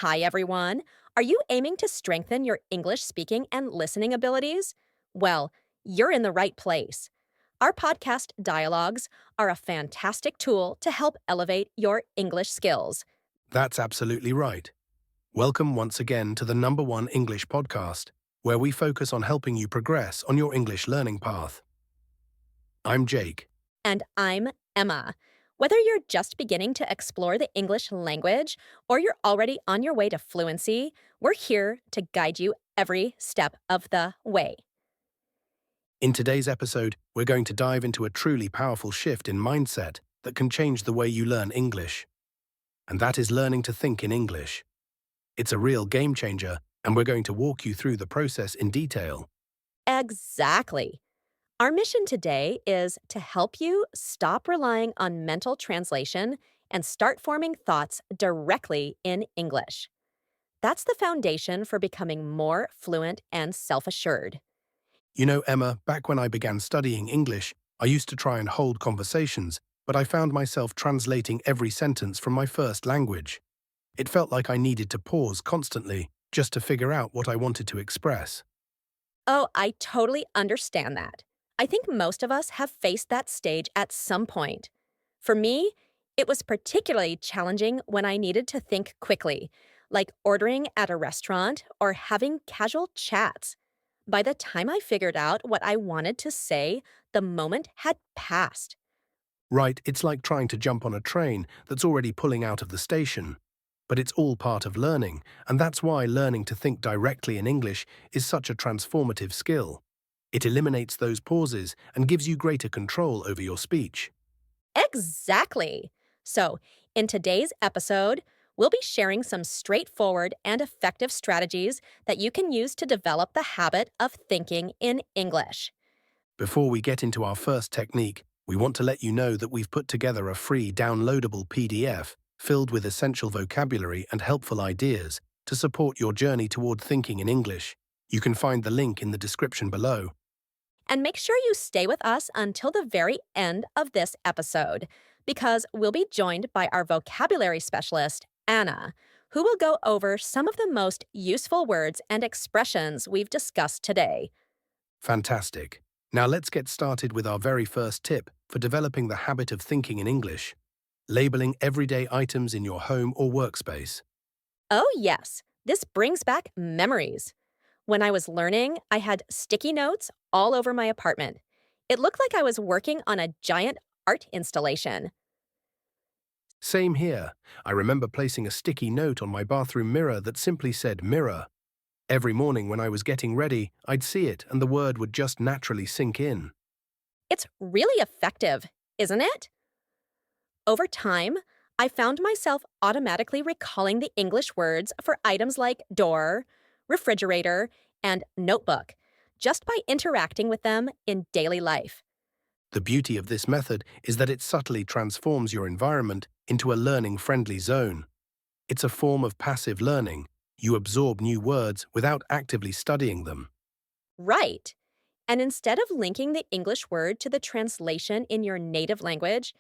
Hi, everyone. Are you aiming to strengthen your English speaking and listening abilities? Well, you're in the right place. Our podcast dialogues are a fantastic tool to help elevate your English skills. That's absolutely right. Welcome once again to the number one English podcast, where we focus on helping you progress on your English learning path. I'm Jake. And I'm Emma. Whether you're just beginning to explore the English language or you're already on your way to fluency, we're here to guide you every step of the way. In today's episode, we're going to dive into a truly powerful shift in mindset that can change the way you learn English. And that is learning to think in English. It's a real game changer, and we're going to walk you through the process in detail. Exactly. Our mission today is to help you stop relying on mental translation and start forming thoughts directly in English. That's the foundation for becoming more fluent and self assured. You know, Emma, back when I began studying English, I used to try and hold conversations, but I found myself translating every sentence from my first language. It felt like I needed to pause constantly just to figure out what I wanted to express. Oh, I totally understand that. I think most of us have faced that stage at some point. For me, it was particularly challenging when I needed to think quickly, like ordering at a restaurant or having casual chats. By the time I figured out what I wanted to say, the moment had passed. Right, it's like trying to jump on a train that's already pulling out of the station. But it's all part of learning, and that's why learning to think directly in English is such a transformative skill. It eliminates those pauses and gives you greater control over your speech. Exactly. So, in today's episode, we'll be sharing some straightforward and effective strategies that you can use to develop the habit of thinking in English. Before we get into our first technique, we want to let you know that we've put together a free downloadable PDF filled with essential vocabulary and helpful ideas to support your journey toward thinking in English. You can find the link in the description below. And make sure you stay with us until the very end of this episode, because we'll be joined by our vocabulary specialist, Anna, who will go over some of the most useful words and expressions we've discussed today. Fantastic. Now let's get started with our very first tip for developing the habit of thinking in English: labeling everyday items in your home or workspace. Oh, yes, this brings back memories. When I was learning, I had sticky notes all over my apartment. It looked like I was working on a giant art installation. Same here. I remember placing a sticky note on my bathroom mirror that simply said mirror. Every morning when I was getting ready, I'd see it and the word would just naturally sink in. It's really effective, isn't it? Over time, I found myself automatically recalling the English words for items like door, refrigerator, and notebook, just by interacting with them in daily life. The beauty of this method is that it subtly transforms your environment into a learning-friendly zone. It's a form of passive learning. You absorb new words without actively studying them. Right. And instead of linking the English word to the translation in your native language,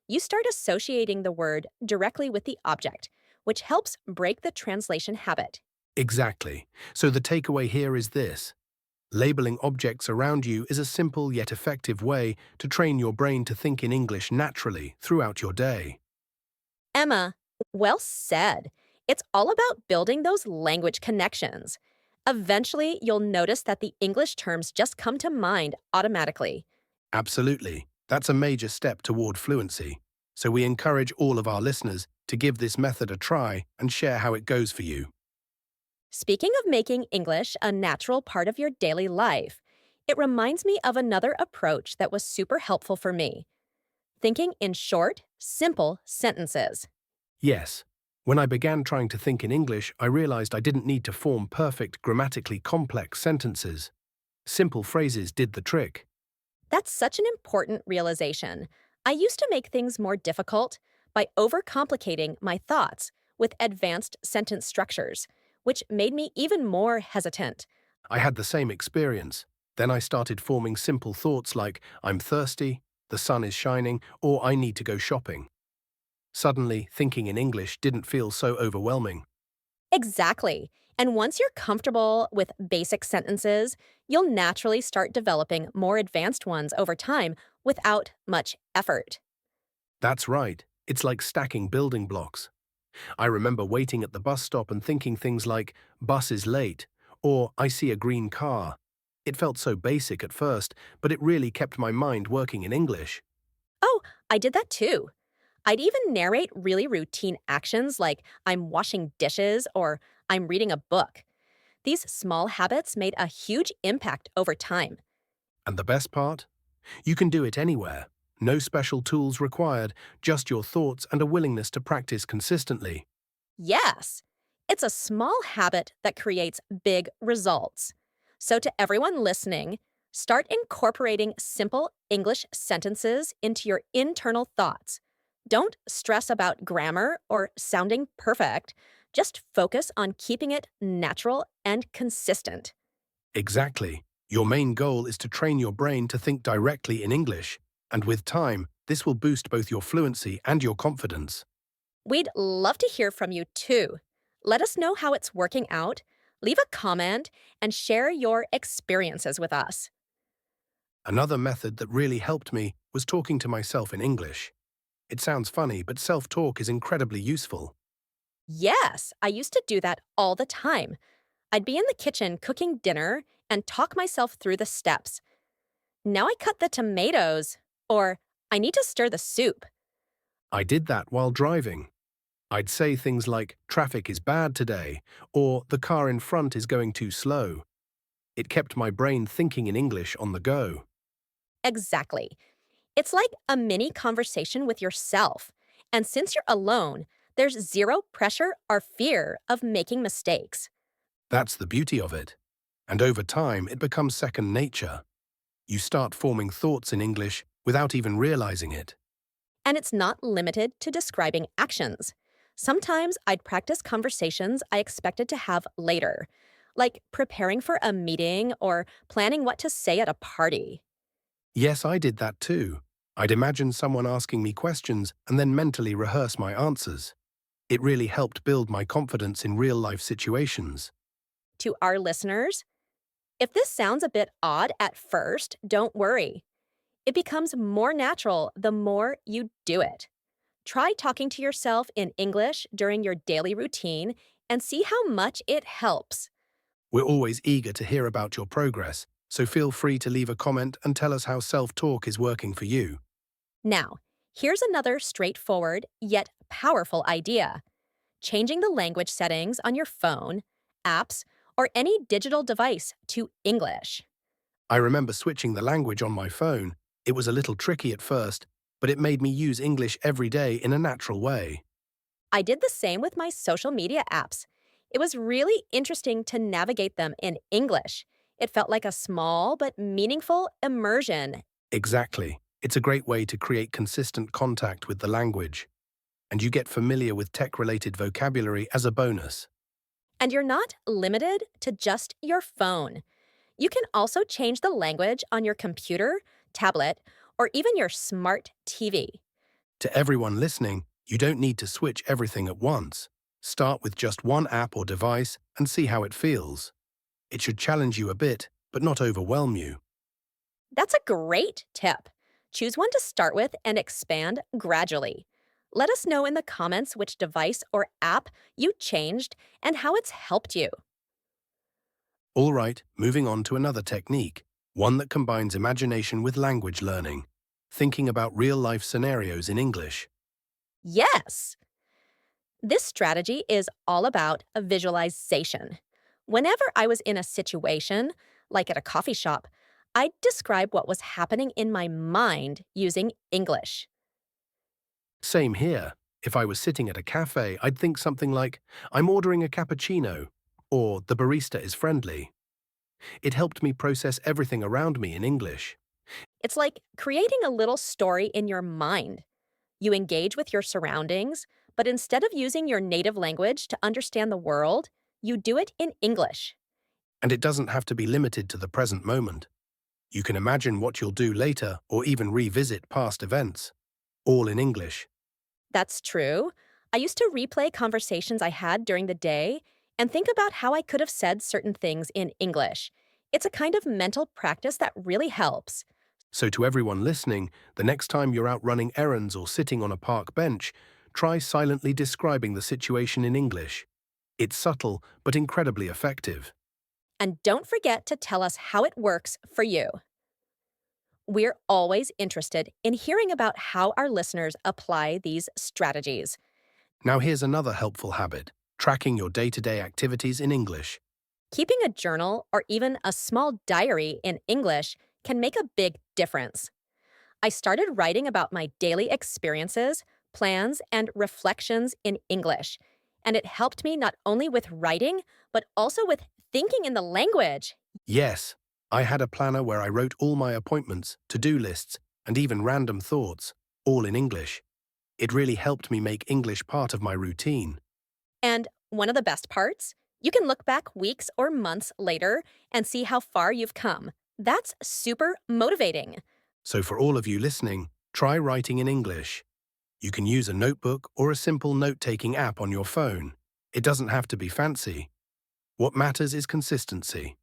you start associating the word directly with the object, which helps break the translation habit. Exactly. So the takeaway here is this: labeling objects around you is a simple yet effective way to train your brain to think in English naturally throughout your day. Emma, well said. It's all about building those language connections. Eventually, you'll notice that the English terms just come to mind automatically. Absolutely. That's a major step toward fluency. So we encourage all of our listeners to give this method a try and share how it goes for you. Speaking of making English a natural part of your daily life, it reminds me of another approach that was super helpful for me: thinking in short, simple sentences. Yes. When I began trying to think in English, I realized I didn't need to form perfect, grammatically complex sentences. Simple phrases did the trick. That's such an important realization. I used to make things more difficult by overcomplicating my thoughts with advanced sentence structures, which made me even more hesitant. I had the same experience. Then I started forming simple thoughts like, I'm thirsty, the sun is shining, or I need to go shopping. Suddenly, thinking in English didn't feel so overwhelming. Exactly. And once you're comfortable with basic sentences, you'll naturally start developing more advanced ones over time without much effort. That's right. It's like stacking building blocks. I remember waiting at the bus stop and thinking things like, bus is late, or I see a green car. It felt so basic at first, but it really kept my mind working in English. Oh, I did that too. I'd even narrate really routine actions like I'm washing dishes or I'm reading a book. These small habits made a huge impact over time. And the best part? You can do it anywhere. No special tools required, just your thoughts and a willingness to practice consistently. Yes, it's a small habit that creates big results. So, to everyone listening, start incorporating simple English sentences into your internal thoughts. Don't stress about grammar or sounding perfect. Just focus on keeping it natural and consistent. Exactly. Your main goal is to train your brain to think directly in English, and with time, this will boost both your fluency and your confidence. We'd love to hear from you too. Let us know how it's working out, leave a comment, and share your experiences with us. Another method that really helped me was talking to myself in English. It sounds funny, but self-talk is incredibly useful. Yes, I used to do that all the time. I'd be in the kitchen cooking dinner and talk myself through the steps. Now I cut the tomatoes, or I need to stir the soup. I did that while driving. I'd say things like, traffic is bad today, or the car in front is going too slow. It kept my brain thinking in English on the go. Exactly. It's like a mini conversation with yourself. And since you're alone, there's zero pressure or fear of making mistakes. That's the beauty of it. And over time, it becomes second nature. You start forming thoughts in English without even realizing it. And it's not limited to describing actions. Sometimes I'd practice conversations I expected to have later, like preparing for a meeting or planning what to say at a party. Yes, I did that too. I'd imagine someone asking me questions and then mentally rehearse my answers. It really helped build my confidence in real-life situations. To our listeners, if this sounds a bit odd at first, don't worry. It becomes more natural the more you do it. Try talking to yourself in English during your daily routine and see how much it helps. We're always eager to hear about your progress, so feel free to leave a comment and tell us how self-talk is working for you. Now, here's another straightforward yet powerful idea. Changing the language settings on your phone, apps, or any digital device to English. I remember switching the language on my phone. It was a little tricky at first, but it made me use English every day in a natural way. I did the same with my social media apps. It was really interesting to navigate them in English. It felt like a small but meaningful immersion. Exactly. It's a great way to create consistent contact with the language, and you get familiar with tech-related vocabulary as a bonus. And you're not limited to just your phone. You can also change the language on your computer, tablet, or even your smart TV. To everyone listening, you don't need to switch everything at once. Start with just one app or device and see how it feels. It should challenge you a bit, but not overwhelm you. That's a great tip. Choose one to start with and expand gradually. Let us know in the comments which device or app you changed and how it's helped you. All right, moving on to another technique, one that combines imagination with language learning, thinking about real-life scenarios in English. Yes! This strategy is all about a visualization. Whenever I was in a situation, like at a coffee shop, I'd describe what was happening in my mind using English. Same here. If I was sitting at a cafe, I'd think something like, I'm ordering a cappuccino, or the barista is friendly. It helped me process everything around me in English. It's like creating a little story in your mind. You engage with your surroundings, but instead of using your native language to understand the world, you do it in English. And it doesn't have to be limited to the present moment. You can imagine what you'll do later or even revisit past events, all in English. That's true. I used to replay conversations I had during the day. and think about how I could have said certain things in English. It's a kind of mental practice that really helps. So, to everyone listening, the next time you're out running errands or sitting on a park bench, try silently describing the situation in English. It's subtle but incredibly effective. And don't forget to tell us how it works for you. We're always interested in hearing about how our listeners apply these strategies. Now, here's another helpful habit: tracking your day to day activities in English. Keeping a journal or even a small diary in English can make a big difference. I started writing about my daily experiences, plans, and reflections in English, and it helped me not only with writing, but also with thinking in the language. Yes, I had a planner where I wrote all my appointments, to do lists, and even random thoughts, all in English. It really helped me make English part of my routine. And one of the best parts? You can look back weeks or months later and see how far you've come. That's super motivating. So, for all of you listening, try writing in English. You can use a notebook or a simple note taking app on your phone. It doesn't have to be fancy. What matters is consistency.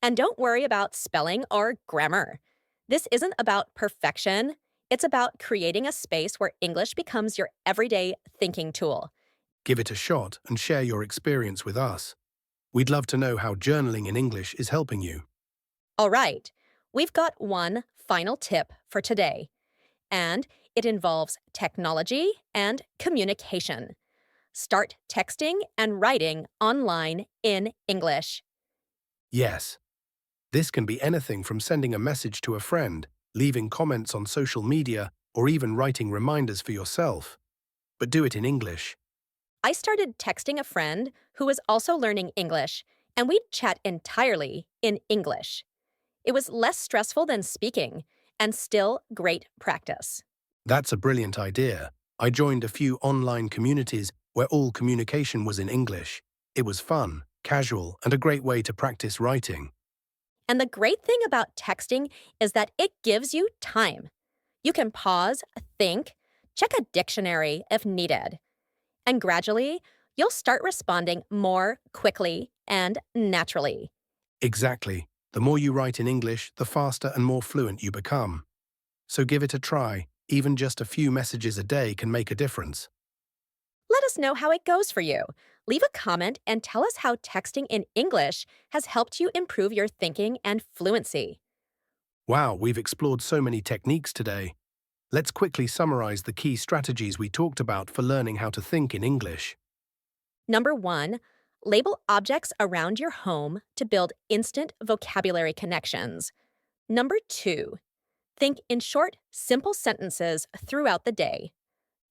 And don't worry about spelling or grammar. This isn't about perfection, it's about creating a space where English becomes your everyday thinking tool. Give it a shot and share your experience with us. We'd love to know how journaling in English is helping you. All right, we've got one final tip for today, and it involves technology and communication. Start texting and writing online in English. Yes, this can be anything from sending a message to a friend, leaving comments on social media, or even writing reminders for yourself. But do it in English. I started texting a friend who was also learning English, and we'd chat entirely in English. It was less stressful than speaking, and still great practice. That's a brilliant idea. I joined a few online communities where all communication was in English. It was fun, casual, and a great way to practice writing. And the great thing about texting is that it gives you time. You can pause, think, check a dictionary if needed, and gradually, you'll start responding more quickly and naturally. Exactly. The more you write in English, the faster and more fluent you become. So give it a try. Even just a few messages a day can make a difference. Let us know how it goes for you. Leave a comment and tell us how texting in English has helped you improve your thinking and fluency. Wow, we've explored so many techniques today. Let's quickly summarize the key strategies we talked about for learning how to think in English. Number 1, label objects around your home to build instant vocabulary connections. Number 2, think in short, simple sentences throughout the day.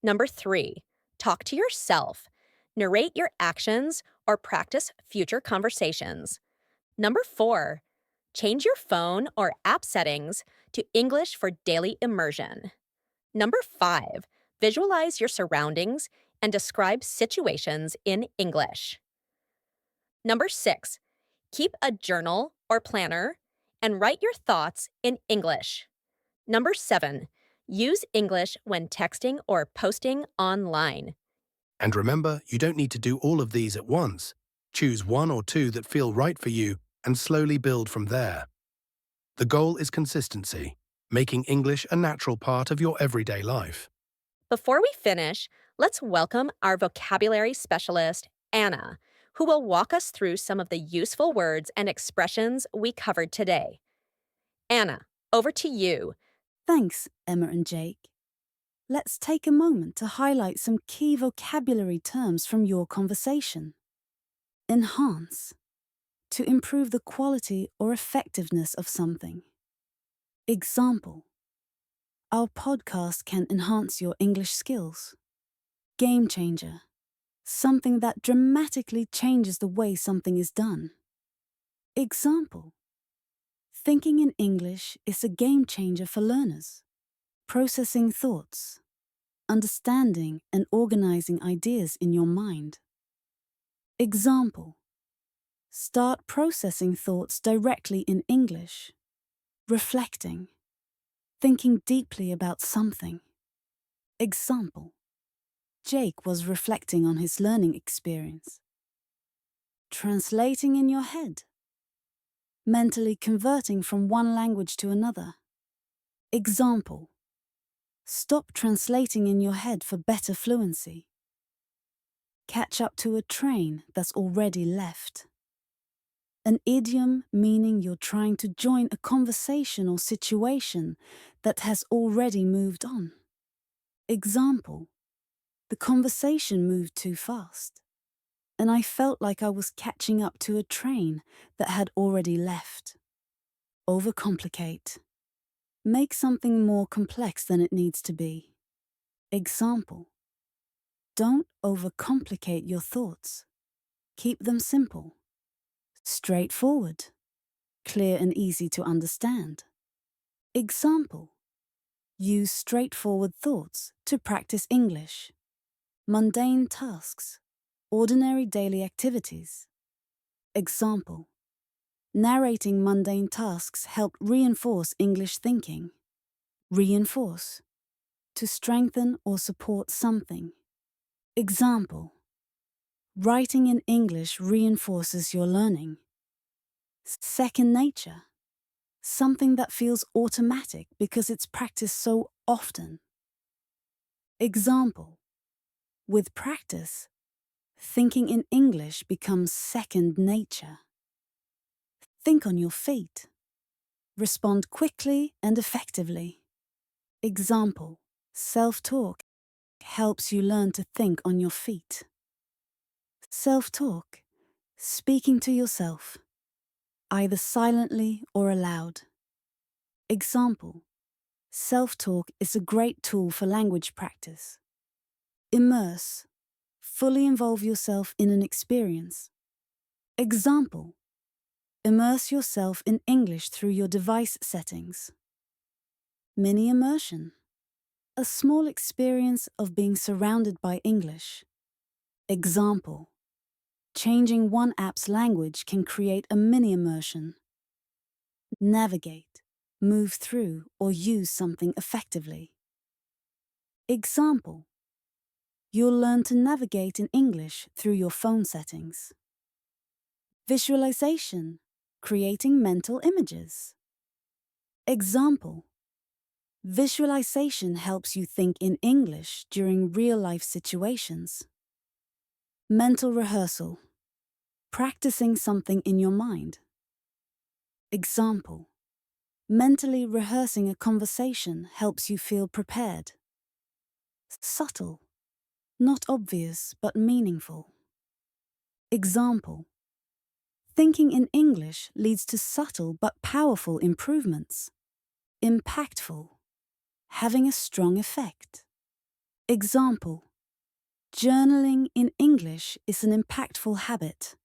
Number 3, talk to yourself. Narrate your actions or practice future conversations. Number 4, change your phone or app settings to English for daily immersion. Number 5, visualize your surroundings and describe situations in English. Number 6, keep a journal or planner and write your thoughts in English. Number 7, use English when texting or posting online. And remember, you don't need to do all of these at once. Choose one or two that feel right for you and slowly build from there. The goal is consistency, making English a natural part of your everyday life. Before we finish, let's welcome our vocabulary specialist, Anna, who will walk us through some of the useful words and expressions we covered today. Anna, over to you. Thanks, Emma and Jake. Let's take a moment to highlight some key vocabulary terms from your conversation. Enhance. To improve the quality or effectiveness of something. Example. Our podcast can enhance your English skills. Game changer. Something that dramatically changes the way something is done. Example. Thinking in English is a game changer for learners. Processing thoughts. Understanding and organizing ideas in your mind. Example. Start processing thoughts directly in English. Reflecting. Thinking deeply about something. Example. Jake was reflecting on his learning experience. translating in your head. Mentally converting from one language to another. Example. Stop translating in your head for better fluency. Catch up to a train that's already left. An idiom meaning you're trying to join a conversation or situation that has already moved on. Example. The conversation moved too fast, and I felt like I was catching up to a train that had already left. Overcomplicate. Make something more complex than it needs to be. Example. Don't overcomplicate your thoughts. Keep them simple. Straightforward. Clear and easy to understand. Example. Use straightforward thoughts to practice English. Mundane tasks. Ordinary daily activities. Example. Narrating mundane tasks help reinforce English thinking. Reinforce. To strengthen or support something. Example. Writing in English reinforces your learning. Second nature. Something that feels automatic because it's practiced so often. Example. With practice, thinking in English becomes second nature. Think on your feet. Respond quickly and effectively. Example. Self-talk helps you learn to think on your feet. Self-talk. Speaking to yourself, either silently or aloud. Example. Self-talk is a great tool for language practice. Immerse. Fully involve yourself in an experience. Example. Immerse yourself in English through your device settings. Mini immersion. A small experience of being surrounded by English. Example. Changing one app's language can create a mini immersion. Navigate. Move through or use something effectively. Example. You'll learn to navigate in English through your phone settings. Visualization. Creating mental images. Example. Visualization helps you think in English during real-life situations. Mental rehearsal. Practicing something in your mind. Example. Mentally rehearsing a conversation helps you feel prepared. Subtle. Not obvious but meaningful. Example. Thinking in English leads to subtle but powerful improvements. Impactful. Having a strong effect. Example. Journaling in English is an impactful habit.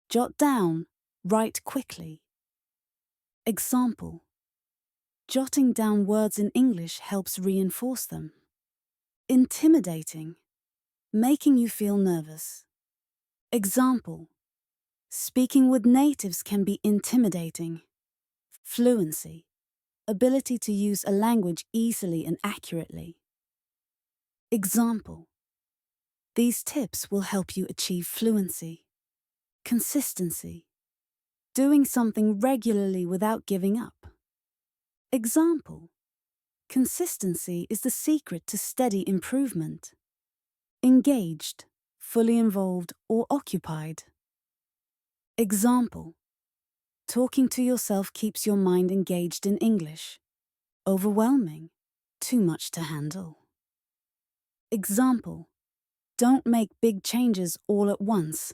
Jot down, write quickly. Example. Jotting down words in English helps reinforce them. Intimidating. Making you feel nervous. Example. Speaking with natives can be intimidating. Fluency. Ability to use a language easily and accurately. Example. These tips will help you achieve fluency. Consistency. Doing something regularly without giving up. Example. Consistency is the secret to steady improvement. Engaged, fully involved or occupied. Example. Talking to yourself keeps your mind engaged in English. Overwhelming. Too much to handle. Example. Don't make big changes all at once.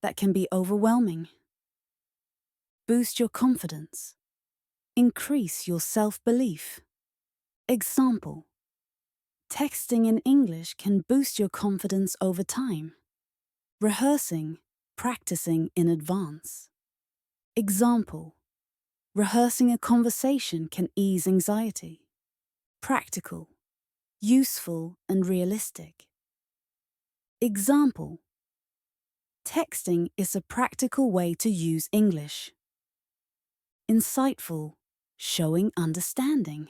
That can be overwhelming. Boost your confidence. Increase your self-belief. Example. Texting in English can boost your confidence over time. Rehearsing, practicing in advance. Example. Rehearsing a conversation can ease anxiety. Practical. Useful and realistic. Example. Texting is a practical way to use English. Insightful, showing understanding.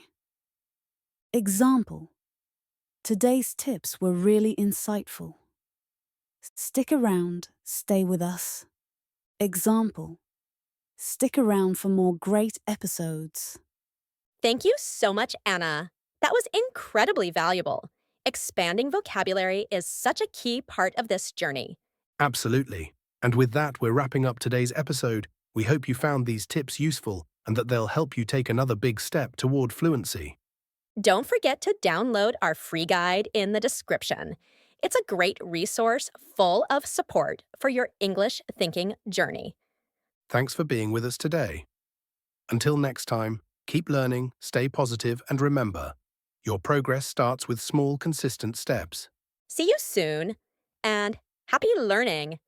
Example. Today's tips were really insightful. Stick around, stay with us. Example: stick around for more great episodes. Thank you so much, Anna. That was incredibly valuable. Expanding vocabulary is such a key part of this journey. Absolutely. And with that, we're wrapping up today's episode. We hope you found these tips useful and that they'll help you take another big step toward fluency. Don't forget to download our free guide in the description. It's a great resource full of support for your English thinking journey. Thanks for being with us today. Until next time, keep learning, stay positive, and remember, your progress starts with small, consistent steps. See you soon, and happy learning!